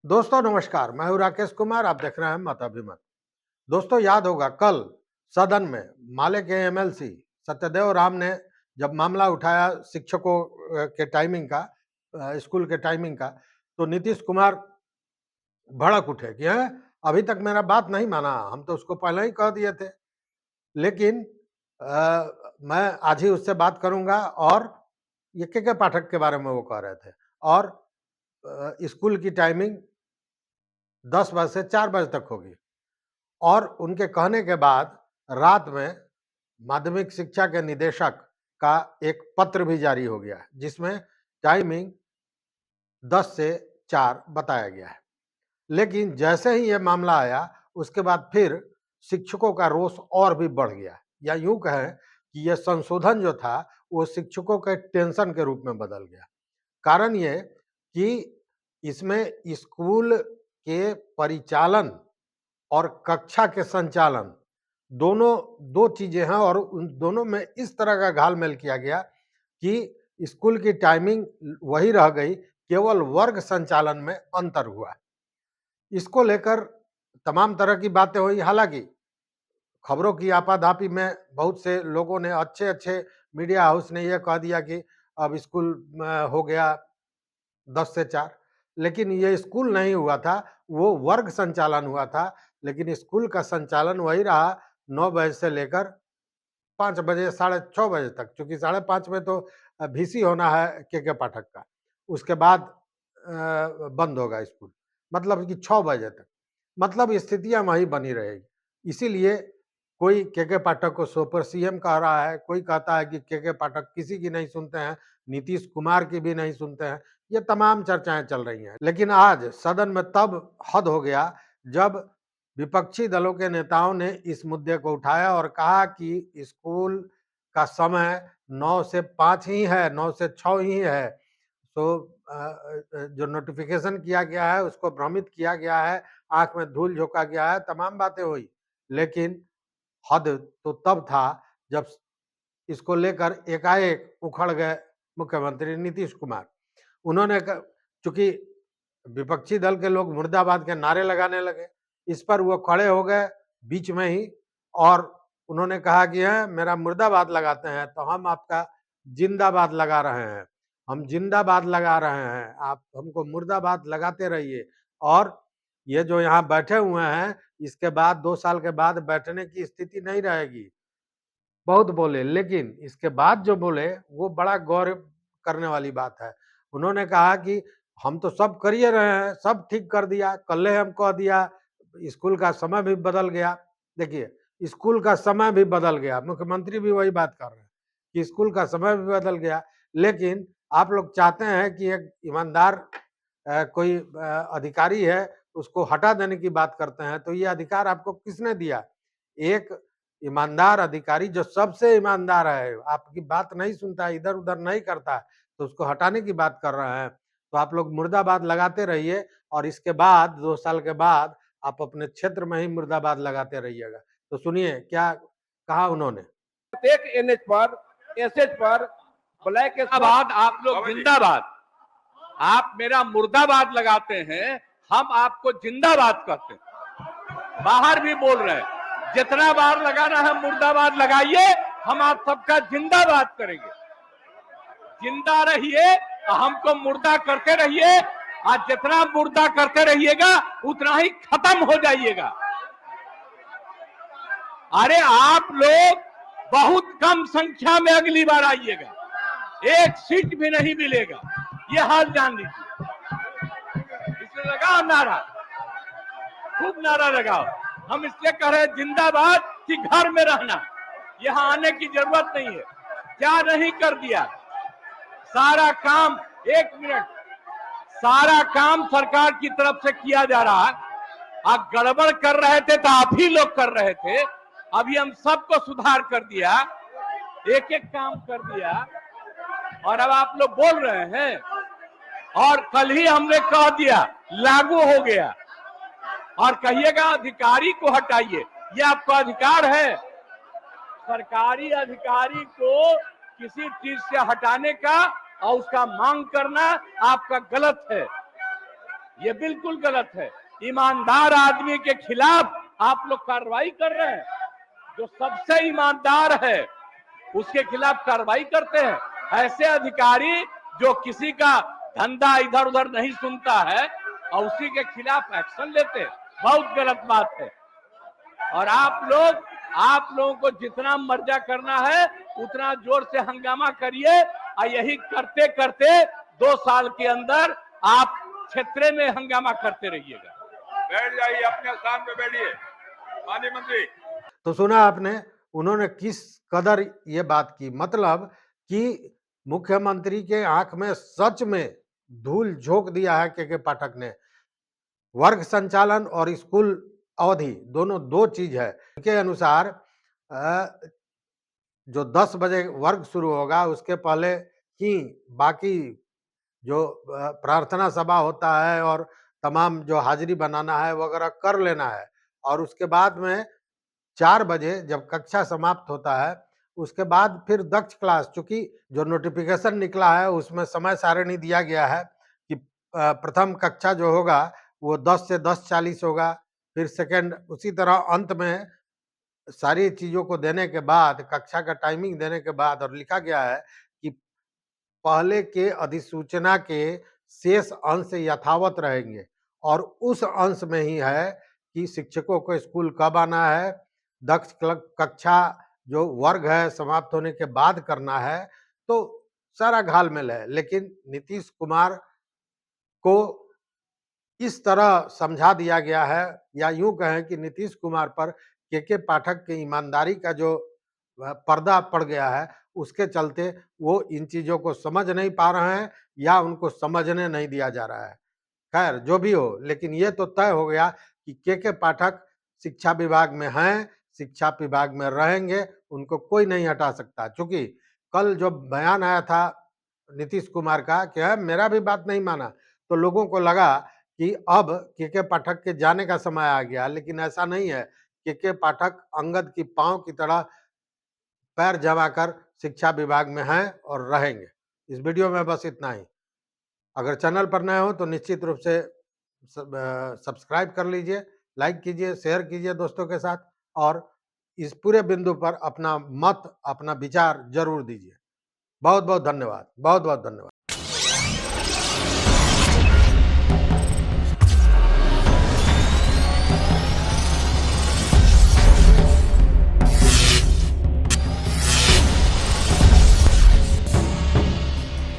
दोस्तों नमस्कार, मैं हूं राकेश कुमार। आप देख रहे हैं मत अभिमत। दोस्तों याद होगा कल सदन में माले के एमएलसी सत्यदेव राम ने जब मामला उठाया शिक्षकों के टाइमिंग का, स्कूल के टाइमिंग का, तो नीतीश कुमार भड़क उठे कि है अभी तक मेरा बात नहीं माना, हम तो उसको पहले ही कह दिए थे। लेकिन मैं आज ही उससे बात करूंगा। और ये के पाठक के बारे में वो कह रहे थे। और स्कूल की टाइमिंग 10 बजे से 4 बजे तक होगी। और उनके कहने के बाद रात में माध्यमिक शिक्षा के निदेशक का एक पत्र भी जारी हो गया है, जिसमें टाइमिंग 10 से 4 बताया गया है। लेकिन जैसे ही ये मामला आया, उसके बाद फिर शिक्षकों का रोष और भी बढ़ गया, या यूं कहें कि यह संशोधन जो था वो शिक्षकों के टेंशन के रूप में बदल गया। कारण ये कि इसमें स्कूल के परिचालन और कक्षा के संचालन दोनों दो चीजें हैं, और उन दोनों में इस तरह का घालमेल किया गया कि स्कूल की टाइमिंग वही रह गई, केवल वर्ग संचालन में अंतर हुआ। इसको लेकर तमाम तरह की बातें हुई। हालांकि खबरों की आपाधापी में बहुत से लोगों ने, अच्छे अच्छे मीडिया हाउस ने यह कह दिया कि अब स्कूल हो गया 10 से 4। लेकिन ये स्कूल नहीं हुआ था, वो वर्ग संचालन हुआ था। लेकिन स्कूल का संचालन वही रहा 9 बजे से लेकर 5 बजे, साढ़े 6 बजे तक, क्योंकि साढ़े 5 में तो वीसी होना है के पाठक का। उसके बाद बंद होगा स्कूल, मतलब कि 6 बजे तक। मतलब स्थितियां वही बनी रहेगी। इसीलिए कोई के पाठक को सुपर सीएम कह रहा है, कोई कहता है कि के पाठक किसी की नहीं सुनते हैं, नीतीश कुमार की भी नहीं सुनते हैं। ये तमाम चर्चाएं चल रही हैं। लेकिन आज सदन में तब हद हो गया जब विपक्षी दलों के नेताओं ने इस मुद्दे को उठाया और कहा कि स्कूल का समय 9 से 5 ही है, 9 से 6 ही है। तो जो नोटिफिकेशन किया गया है उसको भ्रमित किया गया है, आंख में धूल झोंका गया है, तमाम बातें हुई। लेकिन हद तो तब था जब इसको लेकर एकाएक उखड़ गए मुख्यमंत्री नीतीश कुमार। उन्होंने चूंकि विपक्षी दल के लोग मुर्दाबाद के नारे लगाने लगे, इस पर वो खड़े हो गए बीच में ही, और उन्होंने कहा कि है मेरा मुर्दाबाद लगाते हैं तो हम आपका जिंदाबाद लगा रहे हैं, हम जिंदाबाद लगा रहे हैं, आप हमको मुर्दाबाद लगाते रहिए। और ये जो यहाँ बैठे हुए हैं, इसके बाद 2 साल के बाद बैठने की स्थिति नहीं रहेगी। बहुत बोले, लेकिन इसके बाद जो बोले वो बड़ा गौर करने वाली बात है। उन्होंने कहा कि हम तो सब कर ही रहे हैं, सब ठीक कर दिया, कल हम कह दिया स्कूल का समय भी बदल गया। देखिए, स्कूल का समय भी बदल गया, मुख्यमंत्री भी वही बात कर रहे हैं कि स्कूल का समय भी बदल गया। लेकिन आप लोग चाहते हैं कि एक ईमानदार कोई अधिकारी है उसको हटा देने की बात करते हैं, तो ये अधिकार आपको किसने दिया? एक ईमानदार अधिकारी जो सबसे ईमानदार है, आपकी बात नहीं सुनता है, इधर उधर नहीं करता है, तो उसको हटाने की बात कर रहे हैं। तो आप लोग मुर्दाबाद लगाते रहिए, और इसके बाद 2 साल के बाद आप अपने क्षेत्र में ही मुर्दाबाद लगाते रहिएगा। तो सुनिए क्या कहा उन्होंने। प्रत्येक एनएच पर, एसएच पर ब्लैक के बाद आप लोग जिंदाबाद, आप मेरा मुर्दाबाद लगाते हैं, हम आपको जिंदाबाद कहते हैं। बाहर भी बोल रहे हैं जितना बार लगाना है मुर्दाबाद लगाइए, हम आप सबका जिंदाबाद करेंगे। जिंदा रहिए, हमको मुर्दा करते रहिए। आज जितना मुर्दा करते रहिएगा उतना ही खत्म हो जाइएगा। अरे आप लोग बहुत कम संख्या में अगली बार आइएगा, एक सीट भी नहीं मिलेगा, ये हाल जान लीजिए। इसलिए लगाओ नारा, खूब नारा लगाओ। हम इसलिए कह रहे हैं जिंदाबाद कि घर में रहना, यहाँ आने की जरूरत नहीं है। क्या नहीं कर दिया, सारा काम, एक मिनट, सारा काम सरकार की तरफ से किया जा रहा है। आप गड़बड़ कर रहे थे तो आप ही लोग कर रहे थे, अभी हम सबको सुधार कर दिया, एक एक काम कर दिया, और अब आप लोग बोल रहे हैं। और कल ही हमने कह दिया लागू हो गया, और कहिएगा अधिकारी को हटाइए, ये आपका अधिकार है। सरकारी अधिकारी को किसी चीज से हटाने का और उसका मांग करना आपका गलत है। ये बिल्कुल गलत है। ईमानदार आदमी के खिलाफ आप लोग कार्रवाई कर रहे हैं। जो सबसे ईमानदार है उसके खिलाफ कार्रवाई करते हैं। ऐसे अधिकारी जो किसी का धंधा इधर उधर नहीं सुनता है और उसी के खिलाफ एक्शन लेते हैं, बहुत गलत बात है। और आप लोगों को जितना मर्जा करना है उतना जोर से हंगामा करिए और यही करते करते 2 साल के अंदर आप क्षेत्र में हंगामा करते रहिएगा। बैठ जाइए, अपने स्थान पे बैठिए माननीय मंत्री। तो सुना आपने उन्होंने किस कदर ये बात की, मतलब कि मुख्यमंत्री के आंख में सच में धूल झोंक दिया है के पाठक ने। वर्ग संचालन और स्कूल अवधि दोनों दो चीज है। उनके अनुसार जो 10 बजे वर्ग शुरू होगा उसके पहले ही बाकी जो प्रार्थना सभा होता है और तमाम जो हाजिरी बनाना है वगैरह कर लेना है, और उसके बाद में 4 बजे जब कक्षा समाप्त होता है उसके बाद फिर दक्ष क्लास, चूंकि जो नोटिफिकेशन निकला है उसमें समय सारणी दिया गया है कि प्रथम कक्षा जो होगा वो 10 से 10:40 होगा, फिर सेकंड उसी तरह अंत में सारी चीजों को देने के बाद कक्षा का टाइमिंग देने के बाद, और लिखा गया है कि पहले के अधिसूचना के शेष अंश यथावत रहेंगे और उस अंश में ही है कि शिक्षकों को स्कूल कब आना है, दक्ष कक्षा जो वर्ग है समाप्त होने के बाद करना है, तो सारा घालमेल है। लेकिन नीतीश कुमार को इस तरह समझा दिया गया है, या यूं कहें कि नीतीश कुमार पर के पाठक की ईमानदारी का जो पर्दा पड़ गया है उसके चलते वो इन चीजों को समझ नहीं पा रहे हैं या उनको समझने नहीं दिया जा रहा है। खैर जो भी हो, लेकिन ये तो तय हो गया कि के पाठक शिक्षा विभाग में हैं, शिक्षा विभाग में रहेंगे, उनको कोई नहीं हटा सकता। चूंकि कल जो बयान आया था नीतीश कुमार का कि मेरा भी बात नहीं माना, तो लोगों को लगा कि अब के पाठक के जाने का समय आ गया, लेकिन ऐसा नहीं है। के पाठक अंगद की पांव की तरह पैर जमाकर शिक्षा विभाग में हैं और रहेंगे। इस वीडियो में बस इतना ही। अगर चैनल पर नए हो तो निश्चित रूप से सब्सक्राइब कर लीजिए, लाइक कीजिए, शेयर कीजिए दोस्तों के साथ, और इस पूरे बिंदु पर अपना मत, अपना विचार जरूर दीजिए। बहुत बहुत धन्यवाद, बहुत बहुत धन्यवाद।